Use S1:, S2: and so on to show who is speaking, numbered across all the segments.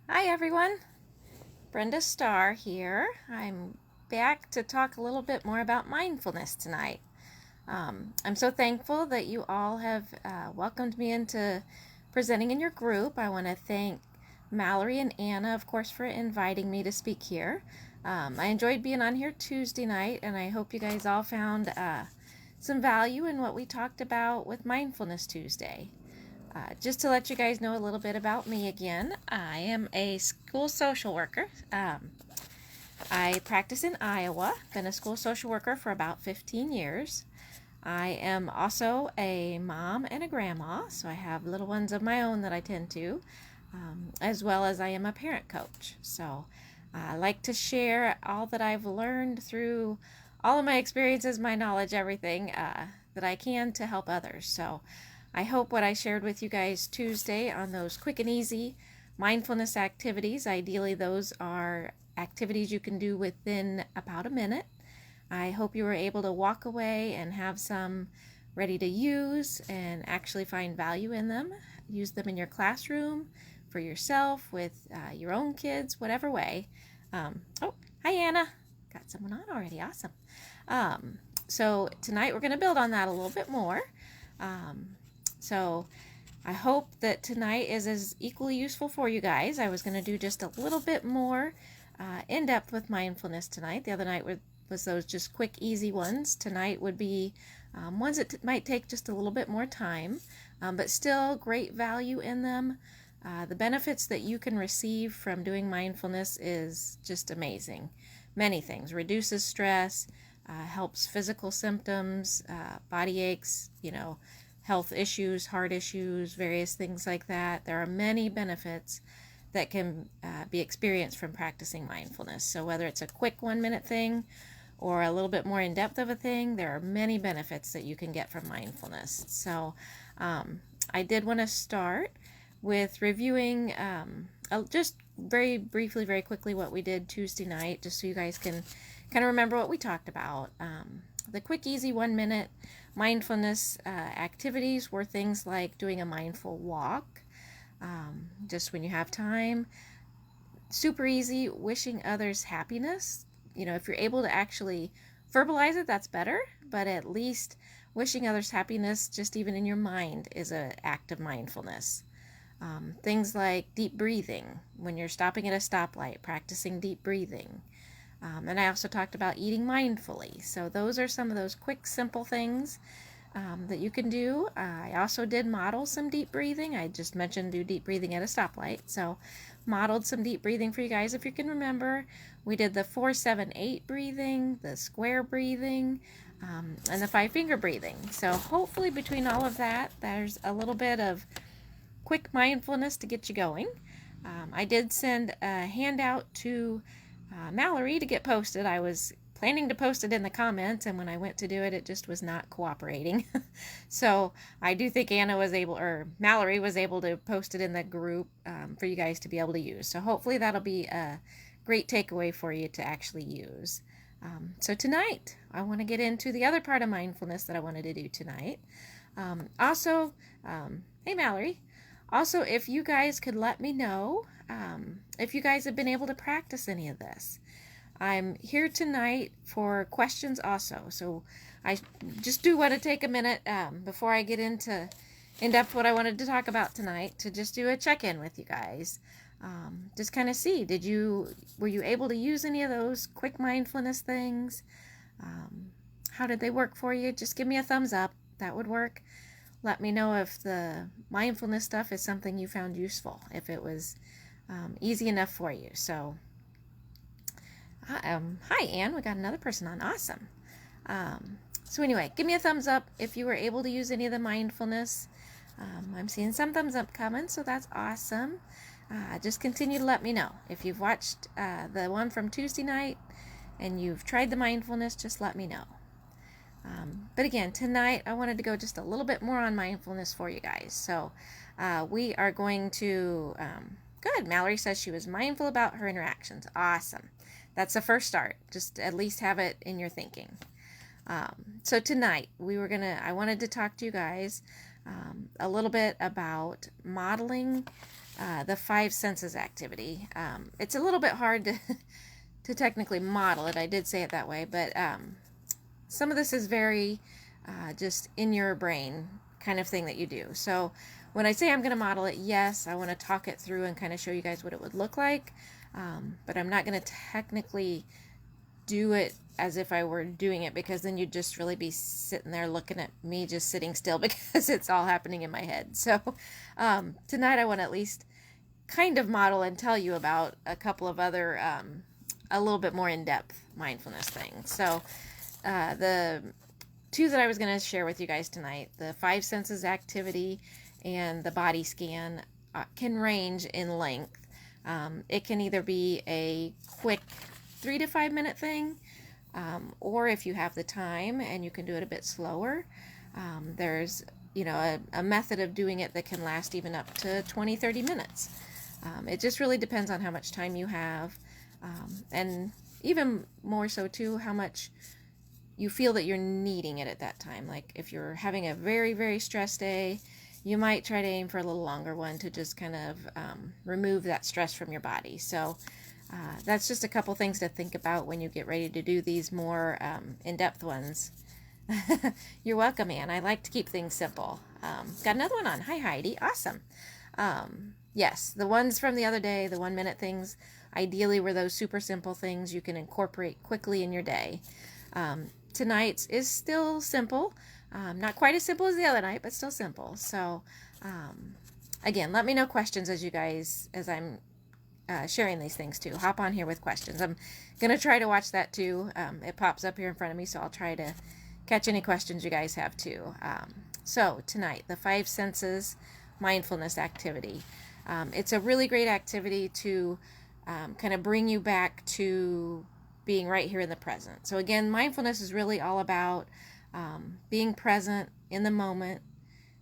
S1: Hi everyone, Brenda Starr here. I'm back to talk a little bit more about mindfulness tonight. I'm so thankful that you all have welcomed me into presenting in your group. I want to thank Mallory and Anna, of course, for inviting me to speak here. I enjoyed being on here Tuesday night, and I hope you guys all found some value in what we talked about with Mindfulness Tuesday. Just to let you guys know a little bit about me again, I am a school social worker. I practice in Iowa, been a school social worker for about 15 years. I am also a mom and a grandma, so I have little ones of my own that I tend to, as well as I am a parent coach. So I like to share all that I've learned through all of my experiences, my knowledge, everything that I can to help others. So I hope what I shared with you guys Tuesday on those quick and easy mindfulness activities, ideally those are activities you can do within about a minute. I hope you were able to walk away and have some ready to use and actually find value in them. Use them in your classroom, for yourself, with your own kids, whatever way. Oh, hi Anna. Got someone on already. Awesome. So tonight we're going to build on that a little bit more. So I hope that tonight is as equally useful for you guys. I was going to do just a little bit more in depth with mindfulness tonight. The other night was those just quick, easy ones. Tonight would be ones that might take just a little bit more time, but still great value in them. The benefits that you can receive from doing mindfulness is just amazing. Many things. Reduces stress, helps physical symptoms, body aches, health issues, heart issues, various things like that. There are many benefits that can be experienced from practicing mindfulness. So whether it's a quick 1 minute thing or a little bit more in depth of a thing, there are many benefits that you can get from mindfulness. So I did want to start with reviewing just very briefly, very quickly what we did Tuesday night, just so you guys can kind of remember what we talked about. The quick, easy 1 minute mindfulness activities were things like doing a mindful walk, just when you have time. Super easy, wishing others happiness. If you're able to actually verbalize it, that's better, but at least wishing others happiness, just even in your mind, is an act of mindfulness. Things like deep breathing, when you're stopping at a stoplight, practicing deep breathing. And I also talked about eating mindfully. So those are some of those quick, simple things that you can do. I also did model some deep breathing. I just mentioned do deep breathing at a stoplight. So modeled some deep breathing for you guys if you can remember. We did the 4-7-8 breathing, the square breathing, and the 5-finger breathing. So hopefully between all of that, there's a little bit of quick mindfulness to get you going. I did send a handout to Mallory to get posted. I was planning to post it in the comments, and when I went to do it, it just was not cooperating. So I do think Mallory was able to post it in the group for you guys to be able to use. So hopefully that'll be a great takeaway for you to actually use. So tonight, I want to get into the other part of mindfulness that I wanted to do tonight. Hey Mallory. Also, if you guys could let me know if you guys have been able to practice any of this. I'm here tonight for questions also. So I just do want to take a minute before I get into in-depth what I wanted to talk about tonight to just do a check-in with you guys. Just kind of see, were you able to use any of those quick mindfulness things? How did they work for you? Just give me a thumbs up. That would work. Let me know if the mindfulness stuff is something you found useful, if it was easy enough for you. So, hi, Anne. We got another person on. Awesome. So anyway, give me a thumbs up if you were able to use any of the mindfulness. I'm seeing some thumbs up coming, so that's awesome. Just continue to let me know. If you've watched the one from Tuesday night and you've tried the mindfulness, just let me know. But again, tonight I wanted to go just a little bit more on mindfulness for you guys. So we are going to, good, Mallory says she was mindful about her interactions. Awesome. That's the first start. Just at least have it in your thinking. So tonight I wanted to talk to you guys a little bit about modeling the five senses activity. It's a little bit hard to technically model it. I did say it that way, but some of this is very just in your brain kind of thing that you do. So when I say I'm going to model it, yes, I want to talk it through and kind of show you guys what it would look like, but I'm not going to technically do it as if I were doing it, because then you'd just really be sitting there looking at me just sitting still because it's all happening in my head. So tonight I want to at least kind of model and tell you about a couple of other a little bit more in-depth mindfulness things. So the two that I was going to share with you guys tonight, the five senses activity and the body scan, can range in length. It can either be a quick 3 to 5 minute thing, or if you have the time and you can do it a bit slower, there's a method of doing it that can last even up to 20-30 minutes. It just really depends on how much time you have, and even more so too, how much you feel that you're needing it at that time. Like if you're having a very, very stressed day, you might try to aim for a little longer one to just kind of remove that stress from your body. So that's just a couple things to think about when you get ready to do these more in-depth ones. You're welcome, Ann. I like to keep things simple. Got another one on. Hi, Heidi. Awesome. Yes, the ones from the other day, the 1 minute things, ideally were those super simple things you can incorporate quickly in your day. Tonight's is still simple. Not quite as simple as the other night, but still simple. So, again, let me know questions as I'm sharing these things too. Hop on here with questions. I'm going to try to watch that too. It pops up here in front of me, so I'll try to catch any questions you guys have too. So tonight, the five senses mindfulness activity. It's a really great activity to kind of bring you back to being right here in the present. So again, mindfulness is really all about being present in the moment,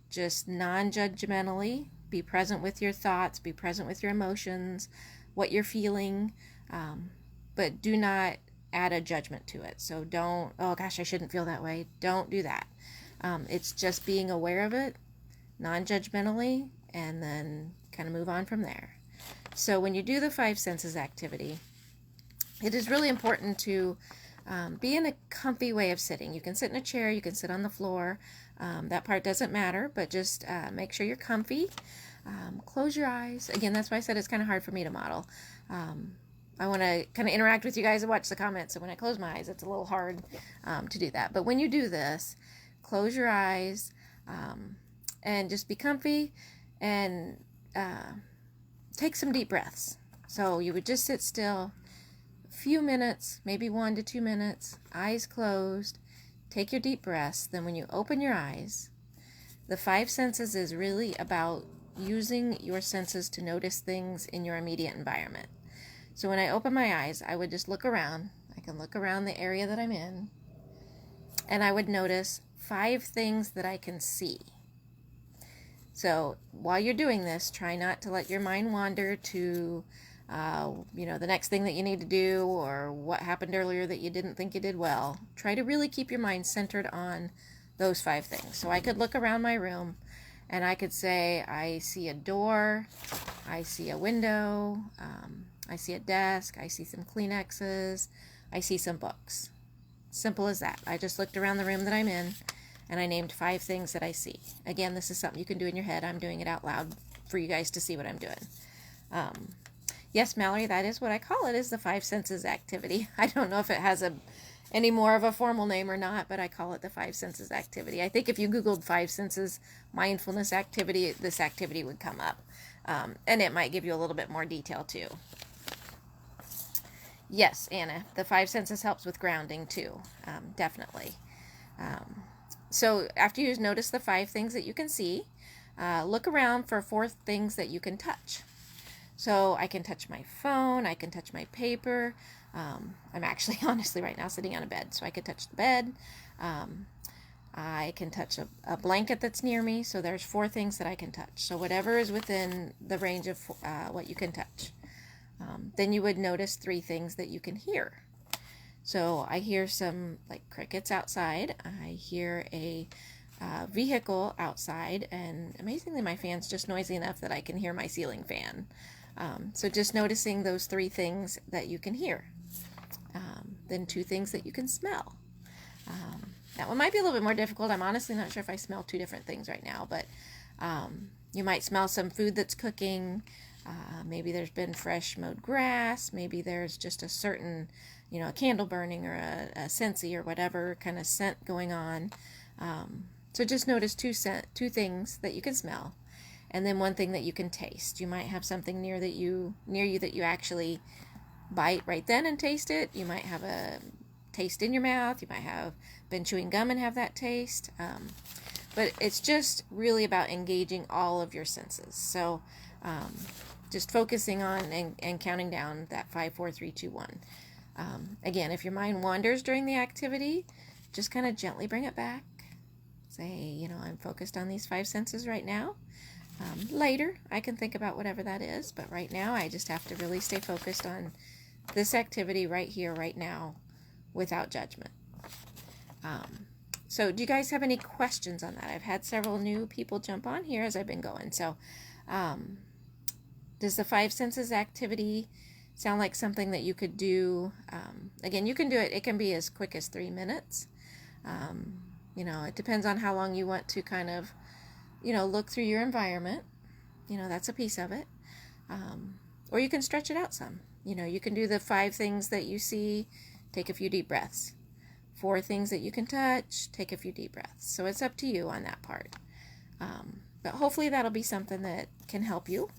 S1: just non-judgmentally. Be present with your thoughts, be present with your emotions, what you're feeling, but do not add a judgment to it. So don't, oh gosh, I shouldn't feel that way. Don't do that. It's just being aware of it, non-judgmentally, and then kind of move on from there. So when you do the five senses activity, it is really important to be in a comfy way of sitting. You can sit in a chair, you can sit on the floor. That part doesn't matter, but just make sure you're comfy. Close your eyes. Again, that's why I said it's kind of hard for me to model. I want to kind of interact with you guys and watch the comments. So when I close my eyes, it's a little hard to do that. But when you do this, close your eyes and just be comfy and take some deep breaths. So you would just sit still a few minutes, maybe 1 to 2 minutes, eyes closed. Take your deep breaths. Then when you open your eyes, the five senses is really about using your senses to notice things in your immediate environment. So when I open my eyes, I would just look around. I can look around the area that I'm in, and I would notice 5 things that I can see. So while you're doing this, try not to let your mind wander to the next thing that you need to do, or what happened earlier that you didn't think you did well. Try to really keep your mind centered on those 5 things. So I could look around my room and I could say, I see a door, I see a window, I see a desk, I see some Kleenexes, I see some books. Simple as that. I just looked around the room that I'm in and I named 5 things that I see. Again, this is something you can do in your head. I'm doing it out loud for you guys to see what I'm doing. Yes, Mallory, that is what I call it, is the five senses activity. I don't know if it has any more of a formal name or not, but I call it the five senses activity. I think if you Googled five senses mindfulness activity, this activity would come up. And it might give you a little bit more detail too. Yes, Anna, the five senses helps with grounding too, definitely. So after you notice the 5 things that you can see, look around for 4 things that you can touch. So I can touch my phone, I can touch my paper. I'm actually honestly right now sitting on a bed, so I could touch the bed. I can touch a blanket that's near me. So there's 4 things that I can touch. So whatever is within the range of what you can touch. Then you would notice 3 things that you can hear. So I hear some like crickets outside. I hear a vehicle outside, and amazingly my fan's just noisy enough that I can hear my ceiling fan. So just noticing those 3 things that you can hear. Then 2 things that you can smell. That one might be a little bit more difficult. I'm honestly not sure if I smell 2 different things right now, but you might smell some food that's cooking. Maybe there's been fresh mowed grass. Maybe there's just a certain, a candle burning or a scentsy or whatever kind of scent going on. So just notice 2 things that you can smell, and then 1 thing that you can taste. You might have something near you that you actually bite right then and taste it. You might have a taste in your mouth. You might have been chewing gum and have that taste. But it's just really about engaging all of your senses. So just focusing on and counting down that 5, 4, 3, 2, 1. Again, if your mind wanders during the activity, just kind of gently bring it back. Say, I'm focused on these 5 senses right now. Later, I can think about whatever that is, but right now I just have to really stay focused on this activity right here, right now, without judgment. So do you guys have any questions on that? I've had several new people jump on here as I've been going. So does the 5 senses activity sound like something that you could do? Again, you can do it. It can be as quick as 3 minutes. It depends on how long you want to kind of, look through your environment. That's a piece of it. Or you can stretch it out some. You can do the 5 things that you see, take a few deep breaths. 4 things that you can touch, take a few deep breaths. So it's up to you on that part. But hopefully that'll be something that can help you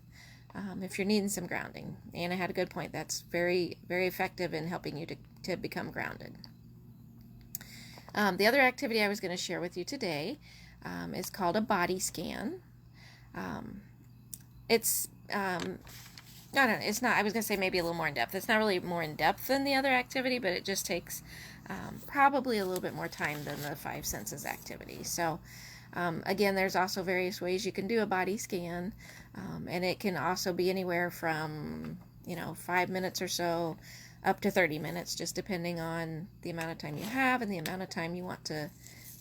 S1: if you're needing some grounding. Anna had a good point. That's very, very effective in helping you to become grounded. The other activity I was going to share with you today is called a body scan. It's it's not, I was going to say maybe a little more in depth. It's not really more in depth than the other activity, but it just takes probably a little bit more time than the 5 senses activity. So again, there's also various ways you can do a body scan, and it can also be anywhere from 5 minutes or so up to 30 minutes, just depending on the amount of time you have and the amount of time you want to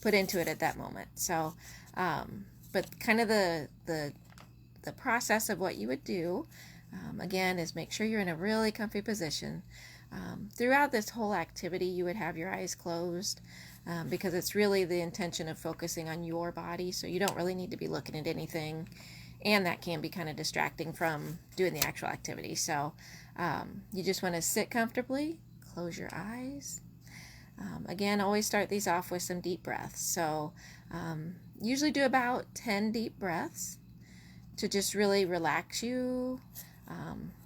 S1: put into it at that moment. So but kind of the process of what you would do, again, is make sure you're in a really comfy position. Throughout this whole activity, you would have your eyes closed because it's really the intention of focusing on your body, so you don't really need to be looking at anything, and that can be kind of distracting from doing the actual activity. So you just want to sit comfortably, close your eyes. Again, always start these off with some deep breaths. So usually do about 10 deep breaths to just really relax you.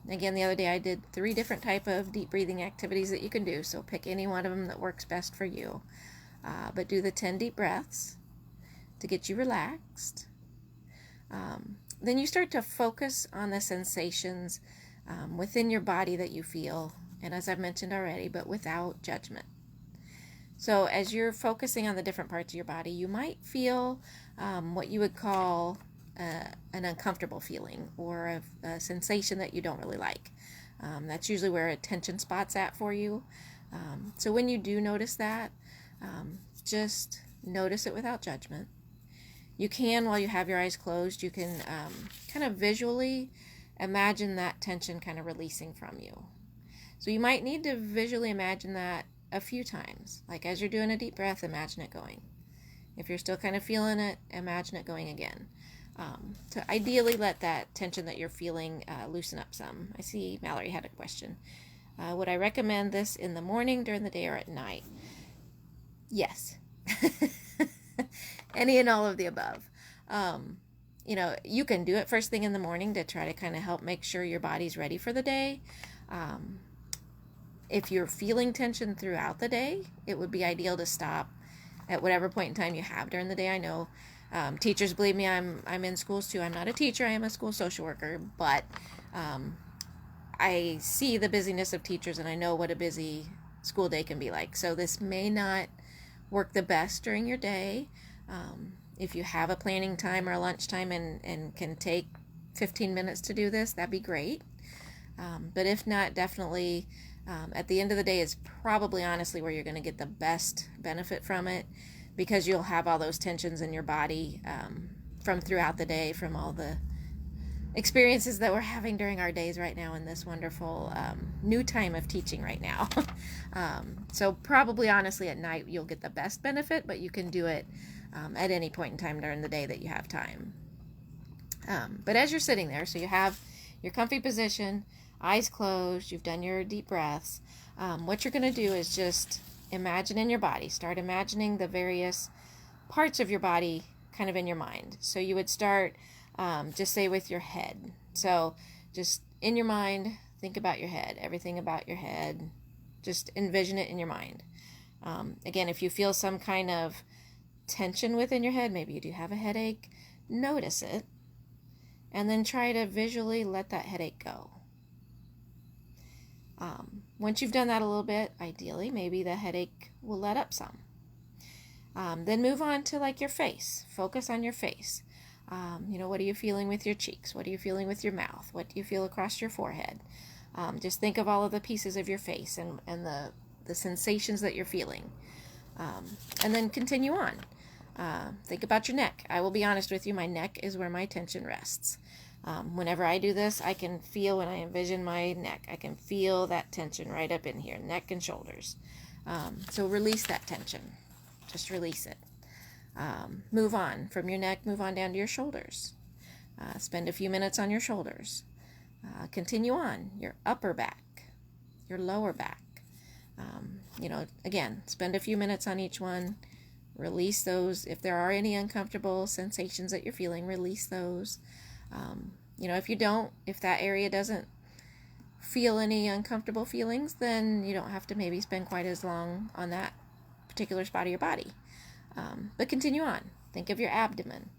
S1: Again, the other day I did 3 different type of deep breathing activities that you can do, so pick any one of them that works best for you. But do the 10 deep breaths to get you relaxed. Then you start to focus on the sensations within your body that you feel, and as I've mentioned already, but without judgment. So as you're focusing on the different parts of your body, you might feel what you would call an uncomfortable feeling or a sensation that you don't really like. That's usually where a tension spot's at for you. So when you do notice that, just notice it without judgment. You can, while you have your eyes closed, you can kind of visually imagine that tension kind of releasing from you. So you might need to visually imagine that a few times. Like as you're doing a deep breath, imagine it going. If you're still kind of feeling it, imagine it going again. To ideally let that tension that you're feeling loosen up some. I see Mallory had a question. Would I recommend this in the morning, during the day, or at night? Yes. Any and all of the above. You can do it first thing in the morning to try to kind of help make sure your body's ready for the day. If you're feeling tension throughout the day, it would be ideal to stop at whatever point in time you have during the day. I know teachers, believe me, I'm in schools too. I'm not a teacher, I am a school social worker, but I see the busyness of teachers and I know what a busy school day can be like. So this may not work the best during your day. If you have a planning time or a lunch time and can take 15 minutes to do this, that'd be great. But if not, definitely at the end of the day is probably honestly where you're going to get the best benefit from it, because you'll have all those tensions in your body from throughout the day, from all the experiences that we're having during our days right now in this wonderful new time of teaching right now. So probably honestly at night you'll get the best benefit, but you can do it at any point in time during the day that you have time. But as you're sitting there, so you have your comfy position, eyes closed, you've done your deep breaths, what you're going to do is just imagine in your body. Start imagining the various parts of your body kind of in your mind. So you would start just say with your head. So just in your mind, think about your head, everything about your head. Just envision it in your mind. Again, if you feel some kind of tension within your head, maybe you do have a headache, notice it, and then try to visually let that headache go. Once you've done that a little bit, ideally, maybe the headache will let up some. Then move on to like your face. Focus on your face. What are you feeling with your cheeks? What are you feeling with your mouth? What do you feel across your forehead? Just think of all of the pieces of your face and the sensations that you're feeling. And then continue on. Think about your neck. I will be honest with you, my neck is where my tension rests. Whenever I do this, I can feel, when I envision my neck, I can feel that tension right up in here, neck and shoulders. So release that tension. Just release it. Move on from your neck, move on down to your shoulders. Spend a few minutes on your shoulders. Continue on your upper back, your lower back. Again, spend a few minutes on each one. Release those. If there are any uncomfortable sensations that you're feeling, release those. If that area doesn't feel any uncomfortable feelings, then you don't have to maybe spend quite as long on that particular spot of your body. But continue on. Think of your abdomen.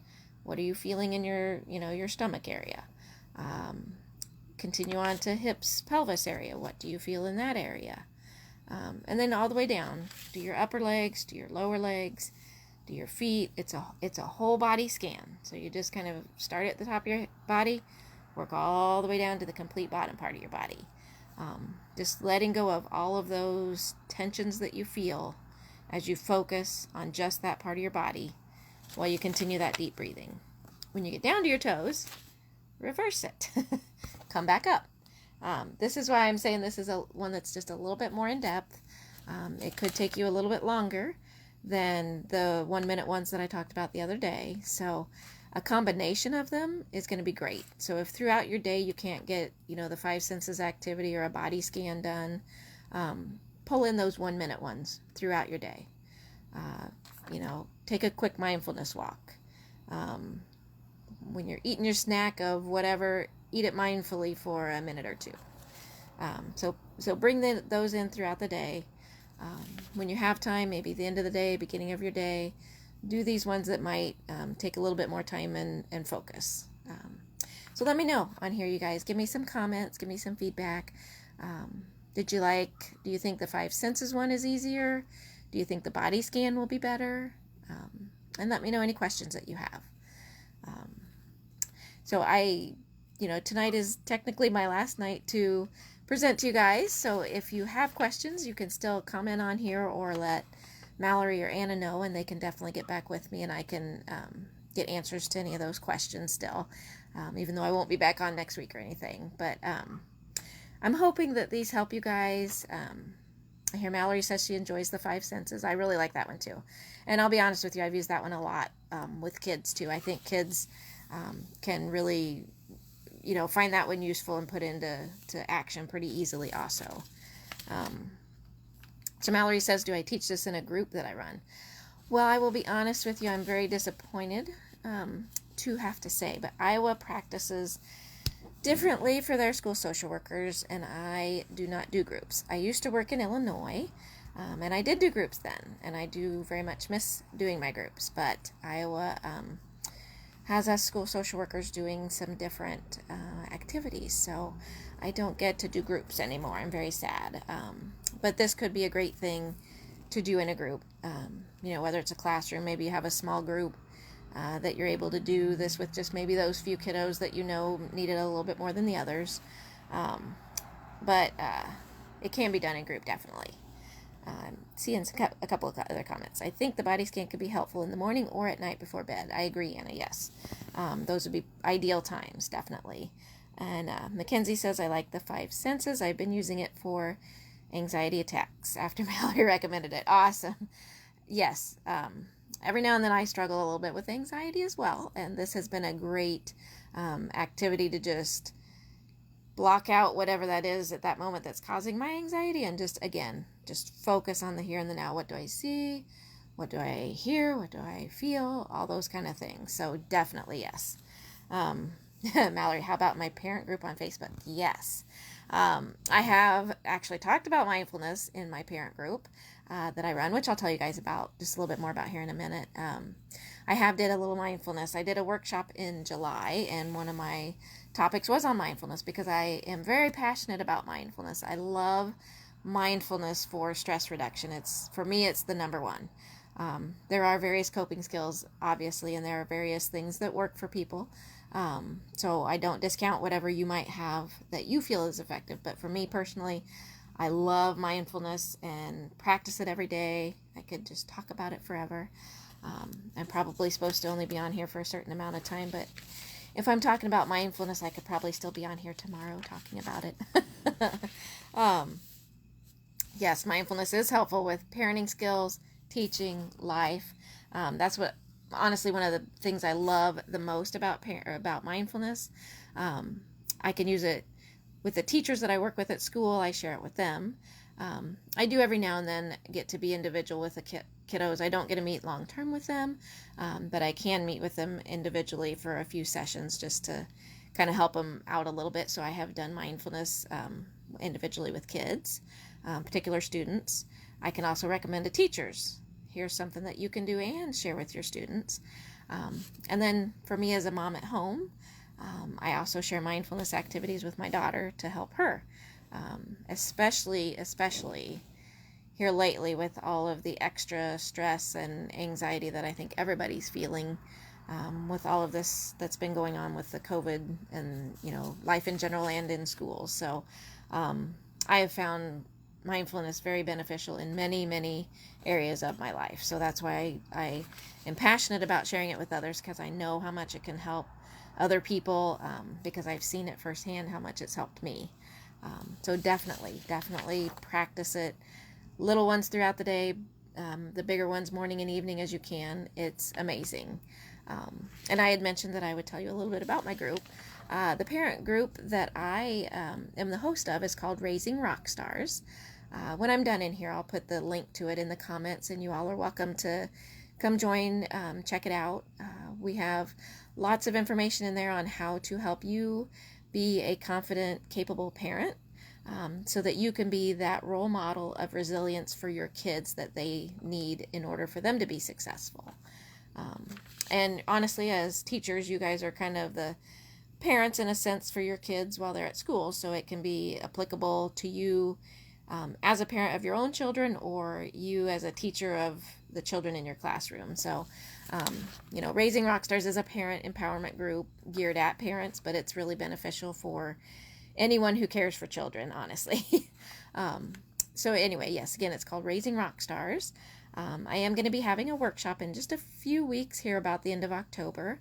S1: What are you feeling in your stomach area? Continue on to hips, pelvis area. What do you feel in that area? And then all the way down. Do your upper legs, do your lower legs, do your feet. It's a whole body scan. So you just kind of start at the top of your body, work all the way down to the complete bottom part of your body. Just letting go of all of those tensions that you feel as you focus on just that part of your body while you continue that deep breathing. When you get down to your toes, reverse it. Come back up. This is why I'm saying this is one that's just a little bit more in depth. It could take you a little bit longer than the 1 minute ones that I talked about the other day. So a combination of them is going to be great. So if throughout your day you can't get, the 5 senses activity or a body scan done, pull in those 1 minute ones throughout your day. Take a quick mindfulness walk. When you're eating your snack of whatever, eat it mindfully for a minute or two. So bring those in throughout the day. When you have time, maybe the end of the day, beginning of your day, do these ones that might take a little bit more time and focus. So let me know on here, you guys. Give me some comments. Give me some feedback. Do you think the 5 senses one is easier? Do you think the body scan will be better? And let me know any questions that you have. Tonight is technically my last night to present to you guys. So if you have questions, you can still comment on here or let Mallory or Anna know, and they can definitely get back with me, and I can get answers to any of those questions still, even though I won't be back on next week or anything. But I'm hoping that these help you guys. I hear Mallory says she enjoys the 5 senses. I really like that one too. And I'll be honest with you, I've used that one a lot with kids too. I think kids can really, find that one useful and put into action pretty easily also. So Mallory says, do I teach this in a group that I run? Well, I will be honest with you, I'm very disappointed to have to say, but Iowa practices differently for their school social workers, and I do not do groups. I used to work in Illinois, and I did do groups then, and I do very much miss doing my groups, but Iowa has us school social workers doing some different activities, so I don't get to do groups anymore. I'm very sad, but this could be a great thing to do in a group, whether it's a classroom, maybe you have a small group that you're able to do this with, just maybe those few kiddos that need it a little bit more than the others. But it can be done in group, definitely. Seeing a couple of other comments. I think the body scan could be helpful in the morning or at night before bed. I agree, Anna. Yes, those would be ideal times, definitely. And Mackenzie says, I like the 5 senses. I've been using it for anxiety attacks after Mallory recommended it. Awesome. Yes. Every now and then I struggle a little bit with anxiety as well. And this has been a great activity to just block out whatever that is at that moment that's causing my anxiety and just focus on the here and the now. What do I see? What do I hear? What do I feel? All those kind of things. So definitely yes. Mallory, how about my parent group on Facebook? Yes. I have actually talked about mindfulness in my parent group that I run, which I'll tell you guys about just a little bit more about here in a minute. I have did a little mindfulness. I did a workshop in July, and one of my topics was on mindfulness because I am very passionate about mindfulness. I love mindfulness for stress reduction. For me, it's the number one. There are various coping skills, obviously, and there are various things that work for people. So I don't discount whatever you might have that you feel is effective. But for me personally, I love mindfulness and practice it every day. I could just talk about it forever. I'm probably supposed to only be on here for a certain amount of time, but if I'm talking about mindfulness, I could probably still be on here tomorrow talking about it. Yes, mindfulness is helpful with parenting skills, teaching, life. That's what, honestly, one of the things I love the most about mindfulness. I can use it with the teachers that I work with at school. I share it with them. I do every now and then get to be individual with the kiddos. I don't get to meet long term with them, but I can meet with them individually for a few sessions just to kind of help them out a little bit. So I have done mindfulness individually with kids, particular students. I can also recommend to teachers. Here's something that you can do and share with your students. And then for me as a mom at home, I also share mindfulness activities with my daughter to help her, especially here lately with all of the extra stress and anxiety that I think everybody's feeling with all of this that's been going on with the COVID and, life in general and in schools. So I have found mindfulness very beneficial in many, many areas of my life. So that's why I am passionate about sharing it with others, because I know how much it can help other people, because I've seen it firsthand how much it's helped me. So definitely practice it. Little ones throughout the day, the bigger ones morning and evening as you can. It's amazing. And I had mentioned that I would tell you a little bit about my group. The parent group that I am the host of is called Raising Rock Stars. When I'm done in here, I'll put the link to it in the comments, and you all are welcome to come join, check it out. We have lots of information in there on how to help you be a confident, capable parent, so that you can be that role model of resilience for your kids that they need in order for them to be successful. And honestly, as teachers, you guys are kind of the parents in a sense for your kids while they're at school, so it can be applicable to you as a parent of your own children, or you as a teacher of the children in your classroom. So, Raising Rockstars is a parent empowerment group geared at parents, but it's really beneficial for anyone who cares for children, honestly. So anyway, yes, again, it's called Raising Rockstars. I am going to be having a workshop in just a few weeks here about the end of October.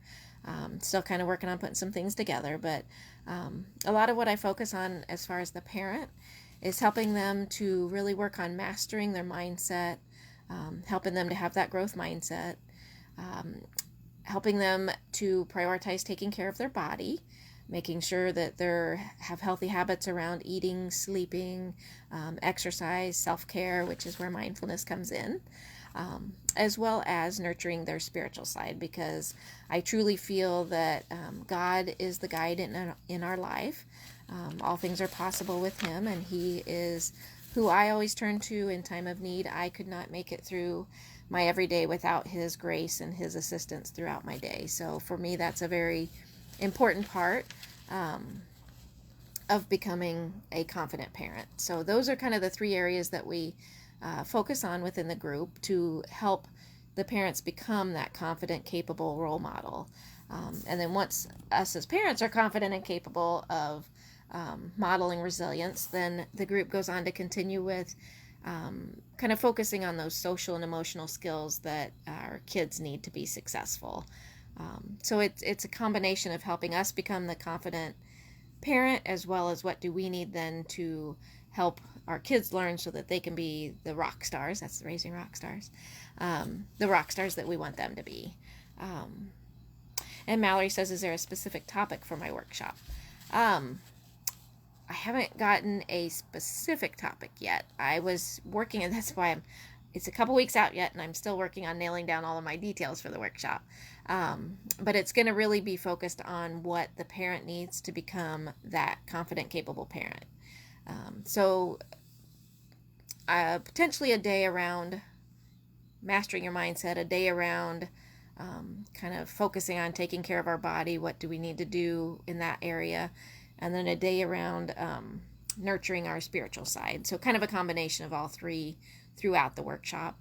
S1: Still kind of working on putting some things together, but a lot of what I focus on as far as the parent is helping them to really work on mastering their mindset, helping them to have that growth mindset, helping them to prioritize taking care of their body, making sure that they have healthy habits around eating, sleeping, exercise, self-care, which is where mindfulness comes in, as well as nurturing their spiritual side, because I truly feel that God is the guide in our life. All things are possible with Him, and He is who I always turn to in time of need. I could not make it through my everyday without His grace and His assistance throughout my day. So for me, that's a very important part of becoming a confident parent. So those are kind of the 3 areas that we focus on within the group to help the parents become that confident, capable role model. And then once us as parents are confident and capable of modeling resilience, then the group goes on to continue with kind of focusing on those social and emotional skills that our kids need to be successful. So it's a combination of helping us become the confident parent, as well as what do we need then to help our kids learn so that they can be the rock stars. That's raising rock stars. The rock stars that we want them to be. And Mallory says, is there a specific topic for my workshop? I haven't gotten a specific topic yet. I was working, and that's why it's a couple weeks out yet, and I'm still working on nailing down all of my details for the workshop. But it's going to really be focused on what the parent needs to become that confident, capable parent. So potentially a day around mastering your mindset, a day around kind of focusing on taking care of our body, what do we need to do in that area, and then a day around nurturing our spiritual side. So kind of a combination of all three throughout the workshop.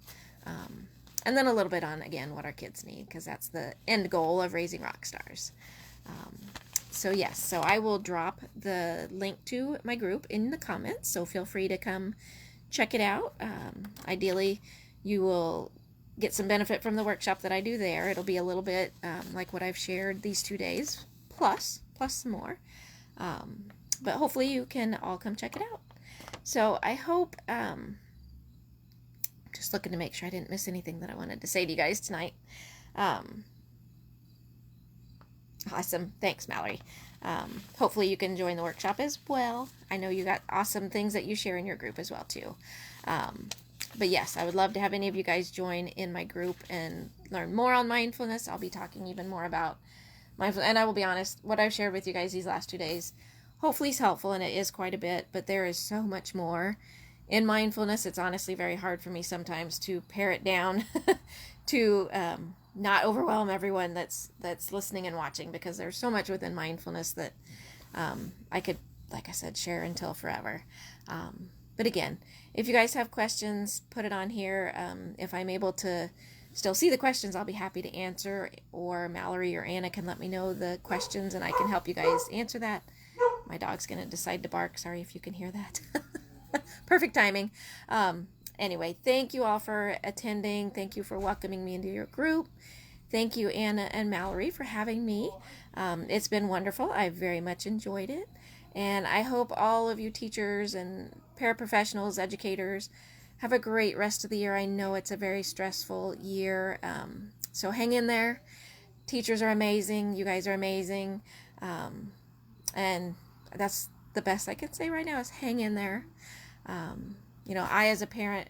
S1: And then a little bit on, again, what our kids need, because that's the end goal of raising rock stars. So yes, so I will drop the link to my group in the comments, so feel free to come check it out. Ideally, you will get some benefit from the workshop that I do there. It'll be a little bit like what I've shared these 2 days, plus some more. But hopefully you can all come check it out. So I hope, just looking to make sure I didn't miss anything that I wanted to say to you guys tonight. Awesome. Thanks, Mallory. Hopefully you can join the workshop as well. I know you got awesome things that you share in your group as well, too. But yes, I would love to have any of you guys join in my group and learn more on mindfulness. I'll be talking even more about mindfulness. And I will be honest, what I've shared with you guys these last 2 days hopefully is helpful, and it is quite a bit, but there is so much more in mindfulness. It's honestly very hard for me sometimes to pare it down to not overwhelm everyone that's listening and watching, because there's so much within mindfulness that I could, like I said, share until forever. But again, if you guys have questions, put it on here. If I'm able to still see the questions, I'll be happy to answer, or Mallory or Anna can let me know the questions and I can help you guys answer that. My dog's going to decide to bark. Sorry if you can hear that. Perfect timing. Anyway, thank you all for attending. Thank you for welcoming me into your group. Thank you, Anna and Mallory, for having me. It's been wonderful. I've very much enjoyed it. And I hope all of you teachers and paraprofessionals, educators, have a great rest of the year. I know it's a very stressful year. So hang in there. Teachers are amazing. You guys are amazing. And that's the best I can say right now is hang in there. I as a parent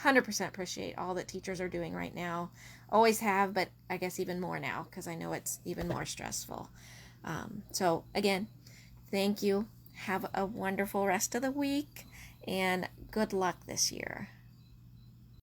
S1: 100% appreciate all that teachers are doing right now. Always have, but I guess even more now, because I know it's even more stressful. So again, thank you. Have a wonderful rest of the week, and good luck this year.